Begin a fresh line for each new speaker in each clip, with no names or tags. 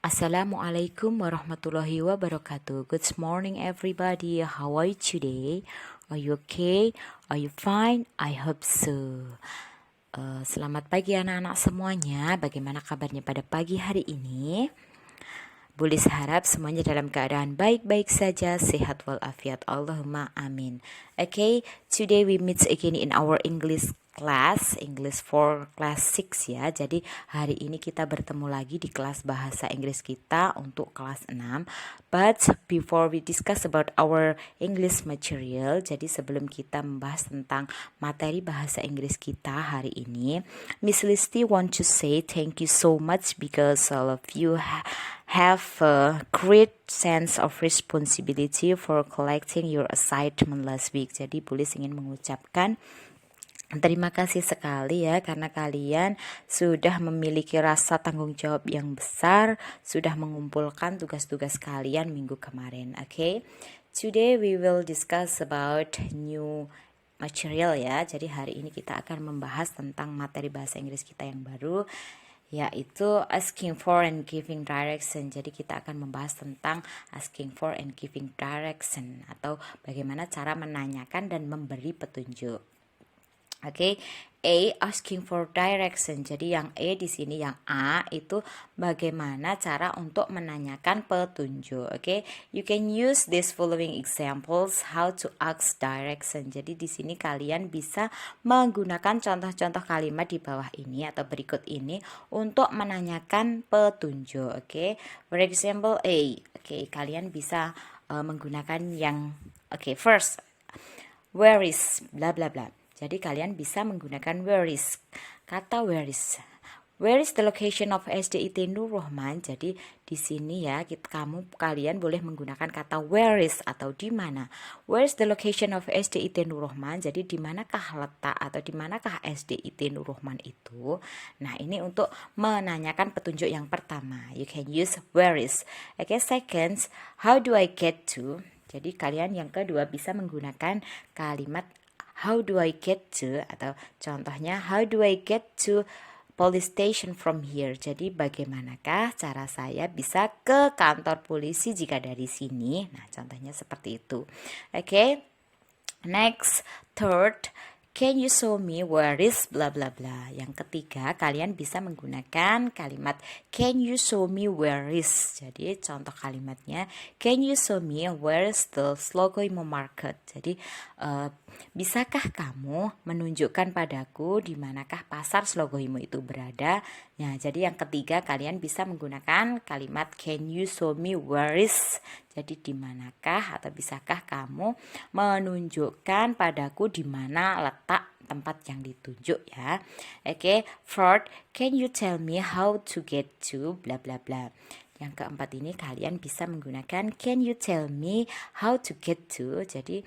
Assalamualaikum warahmatullahi wabarakatuh. Good morning everybody. How are you today? Are you okay? Are you fine? I hope so. Selamat pagi anak-anak semuanya. Bagaimana kabarnya pada pagi hari ini? Boleh harap semuanya dalam keadaan baik-baik saja, sehat walafiat. Allahumma amin. Okay, today we meet again in our English class, English for class 6 ya. Jadi hari ini kita bertemu lagi di kelas bahasa Inggris kita untuk kelas 6. But before we discuss about our English material, jadi sebelum kita membahas tentang materi bahasa Inggris kita hari ini, Miss Listi want to say thank you so much because all of you have a great sense of responsibility for collecting your assignment last week. Jadi Bulis ingin mengucapkan terima kasih sekali ya karena kalian sudah memiliki rasa tanggung jawab yang besar, sudah mengumpulkan tugas-tugas kalian minggu kemarin. Okay? Today we will discuss about new material ya. Jadi hari ini kita akan membahas tentang materi bahasa Inggris kita yang baru, yaitu asking for and giving direction. Jadi kita akan membahas tentang asking for and giving direction atau bagaimana cara menanyakan dan memberi petunjuk. Oke, A, asking for direction. Jadi yang E di sini, yang A itu bagaimana cara untuk menanyakan petunjuk. Oke, you can use these following examples how to ask direction. Jadi di sini kalian bisa menggunakan contoh-contoh kalimat di bawah ini atau berikut ini untuk menanyakan petunjuk. Oke, for example A. Oke, kalian bisa menggunakan yang first, where is bla bla bla. Jadi kalian bisa menggunakan where is. Kata where is. Where is the location of SDIT Nur Rahman? Jadi di sini ya kalian boleh menggunakan kata where is atau di mana. Where is the location of SDIT Nur Rahman? Jadi di manakah letak atau di manakah SDIT Nur Rahman itu? Nah, ini untuk menanyakan petunjuk yang pertama. You can use where is. Okay, second, how do I get to? Jadi kalian yang kedua bisa menggunakan kalimat how do I get to, atau contohnya how do I get to police station from here. Jadi bagaimanakah cara saya bisa ke kantor polisi jika dari sini. Nah, contohnya seperti itu. Oke. Next, third, can you show me where is bla bla bla. Yang ketiga, kalian bisa menggunakan kalimat can you show me where is. Jadi contoh kalimatnya, can you show me where is the Slogoimo Market. Jadi bisakah kamu menunjukkan padaku di manakah pasar Slogoimo itu berada? Nah, jadi yang ketiga kalian bisa menggunakan kalimat can you show me where is. Jadi di manakah atau bisakah kamu menunjukkan padaku di mana letak tempat yang ditunjuk ya. Oke, fourth, can you tell me how to get to bla bla bla. Yang keempat ini kalian bisa menggunakan can you tell me how to get to. Jadi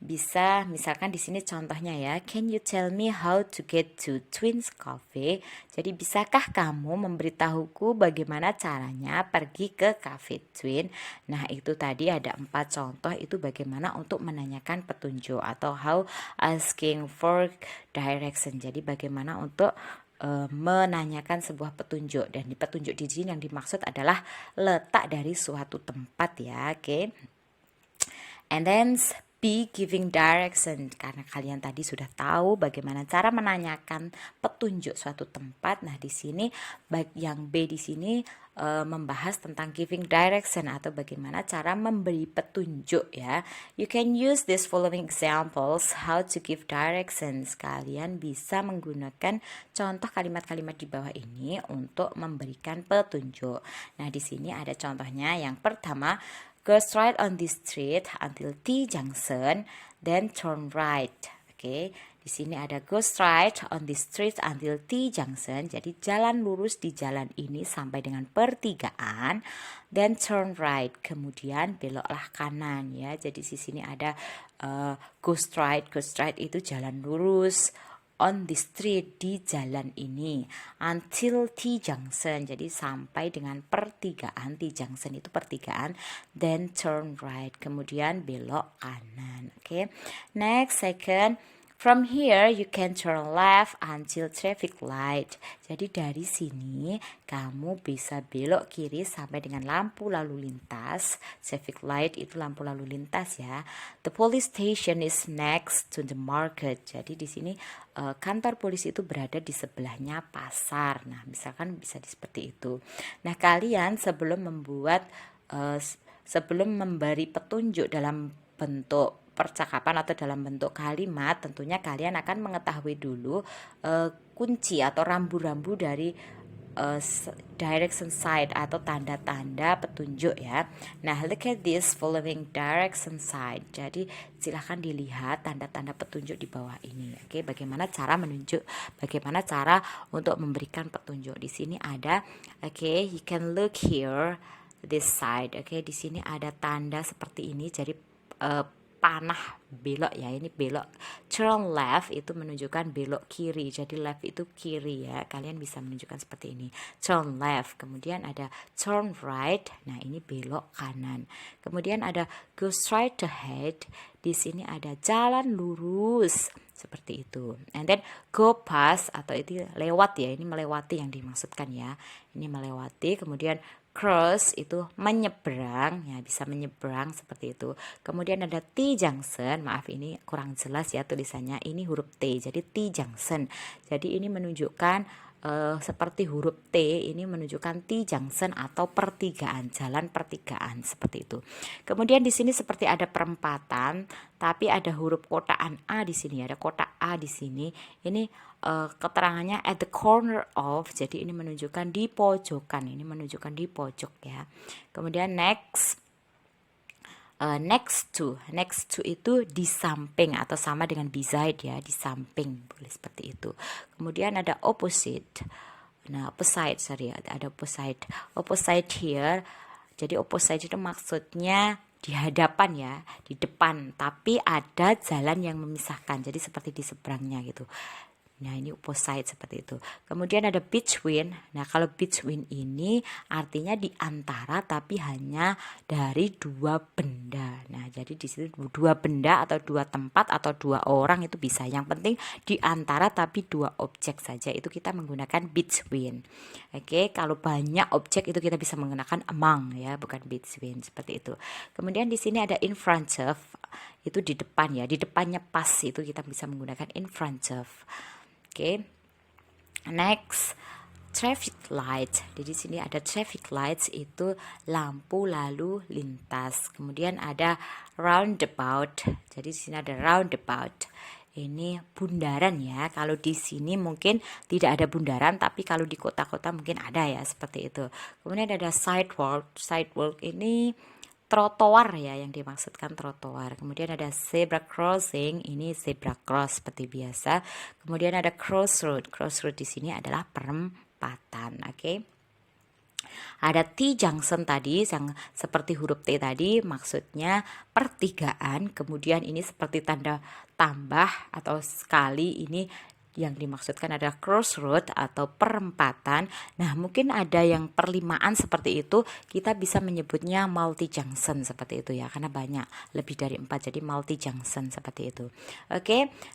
bisa misalkan di sini contohnya ya, can you tell me how to get to Twins Cafe? Jadi bisakah kamu memberitahuku bagaimana caranya pergi ke Cafe Twin? Nah, itu tadi ada 4 contoh itu bagaimana untuk menanyakan petunjuk atau how asking for direction. Jadi bagaimana untuk menanyakan sebuah petunjuk, dan di petunjuk di sini yang dimaksud adalah letak dari suatu tempat ya. Oke. And then B, giving direction, karena kalian tadi sudah tahu bagaimana cara menanyakan petunjuk suatu tempat. Nah, di sini yang B di sini membahas tentang giving direction atau bagaimana cara memberi petunjuk ya. You can use these following examples how to give directions. Kalian bisa menggunakan contoh kalimat-kalimat di bawah ini untuk memberikan petunjuk. Nah, di sini ada contohnya. Yang pertama, go straight on this street until T junction, then turn right. Oke, di sini ada go straight on this street until T junction. Jadi jalan lurus di jalan ini sampai dengan pertigaan, then turn right. Kemudian beloklah kanan ya. Jadi di sini ada go straight. Go straight itu jalan lurus. On the street, di jalan ini, until T junction, jadi sampai dengan pertigaan. T junction itu pertigaan, then turn right, kemudian belok kanan. Oke. Next, second, From here you can turn left until traffic light. Jadi dari sini kamu bisa belok kiri sampai dengan lampu lalu lintas. Traffic light itu lampu lalu lintas ya. The police station is next to the market. Jadi di sini kantor polisi itu berada di sebelahnya pasar. Nah, misalkan bisa seperti itu. Nah, kalian sebelum memberi petunjuk dalam bentuk percakapan atau dalam bentuk kalimat, tentunya kalian akan mengetahui dulu kunci atau rambu-rambu dari direction sign atau tanda-tanda petunjuk ya. Nah, look at this following direction sign. Jadi silahkan dilihat tanda-tanda petunjuk di bawah ini. Oke, bagaimana cara untuk memberikan petunjuk. Di sini ada, you can look here this side. Di sini ada tanda seperti ini. Jadi panah belok ya, ini belok. Turn left itu menunjukkan belok kiri, jadi left itu kiri ya, kalian bisa menunjukkan seperti ini, turn left. Kemudian ada turn right, nah ini belok kanan. Kemudian ada go straight ahead, di sini ada jalan lurus seperti itu. And then go past atau itu lewat ya, ini melewati yang dimaksudkan ya, ini melewati. Kemudian cross itu menyeberang ya, bisa menyeberang seperti itu. Kemudian ada T junction, maaf ini kurang jelas ya tulisannya, ini huruf T jadi T junction. Jadi ini menunjukkan seperti huruf T, ini menunjukkan T junction atau pertigaan, jalan pertigaan seperti itu. Kemudian di sini seperti ada perempatan, tapi ada huruf kotaan A di sini, ada kotak A di sini. Ini keterangannya at the corner of, jadi ini menunjukkan di pojokan, ini menunjukkan di pojok ya. Kemudian next to itu di samping atau sama dengan beside ya, di samping, boleh seperti itu. Kemudian ada opposite. Nah, ada opposite here. Jadi opposite itu maksudnya di hadapan ya, di depan, tapi ada jalan yang memisahkan. Jadi seperti di seberangnya gitu. Nah, ini opposite seperti itu. Kemudian ada between. Nah, kalau between ini artinya di antara tapi hanya dari dua benda. Nah, jadi di situ dua benda atau dua tempat atau dua orang itu bisa. Yang penting di antara tapi dua objek saja itu kita menggunakan between. Kalau banyak objek itu kita bisa menggunakan among ya, bukan between seperti itu. Kemudian di sini ada in front of, itu di depan ya, di depannya pas itu kita bisa menggunakan in front of. Next, traffic light. Di sini ada traffic lights, itu lampu lalu lintas. Kemudian ada roundabout. Jadi di sini ada roundabout. Ini bundaran ya. Kalau di sini mungkin tidak ada bundaran, tapi kalau di kota-kota mungkin ada ya, seperti itu. Kemudian ada sidewalk. Sidewalk ini trotoar ya, yang dimaksudkan trotoar. Kemudian ada zebra crossing, ini zebra cross seperti biasa. Kemudian ada crossroad. Crossroad di sini adalah perempatan. Ada T junction tadi yang seperti huruf T tadi, maksudnya pertigaan. Kemudian ini seperti tanda tambah atau sekali, ini yang dimaksudkan adalah crossroad atau perempatan. Nah, mungkin ada yang perlimaan seperti itu, kita bisa menyebutnya multi junction seperti itu ya, karena banyak, lebih dari 4, jadi multi junction seperti itu.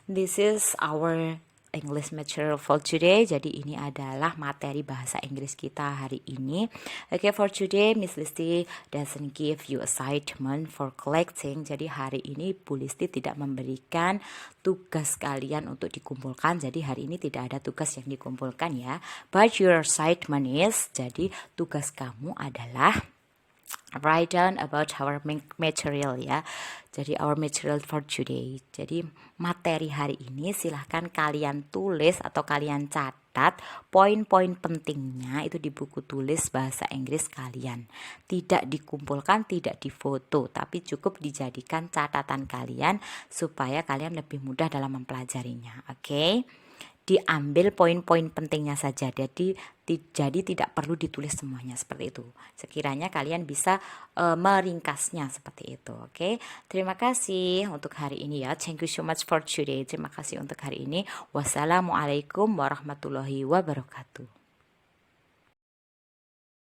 This is our English material for today. Jadi ini adalah materi bahasa Inggris kita hari ini. For today Miss Listi doesn't give you assignment for collecting. Jadi hari ini Bu Listi tidak memberikan tugas kalian untuk dikumpulkan. Jadi hari ini tidak ada tugas yang dikumpulkan ya. But your assignment is, jadi tugas kamu adalah write down about our material ya. Jadi our material for today. Jadi materi hari ini silahkan kalian tulis atau kalian catat poin-poin pentingnya itu di buku tulis bahasa Inggris kalian. Tidak dikumpulkan, tidak difoto, tapi cukup dijadikan catatan kalian supaya kalian lebih mudah dalam mempelajarinya. Diambil poin-poin pentingnya saja, jadi tidak perlu ditulis semuanya seperti itu. Sekiranya kalian bisa meringkasnya seperti itu. Terima kasih untuk hari ini ya. Thank you so much for today. Terima kasih untuk hari ini. Wassalamualaikum warahmatullahi wabarakatuh.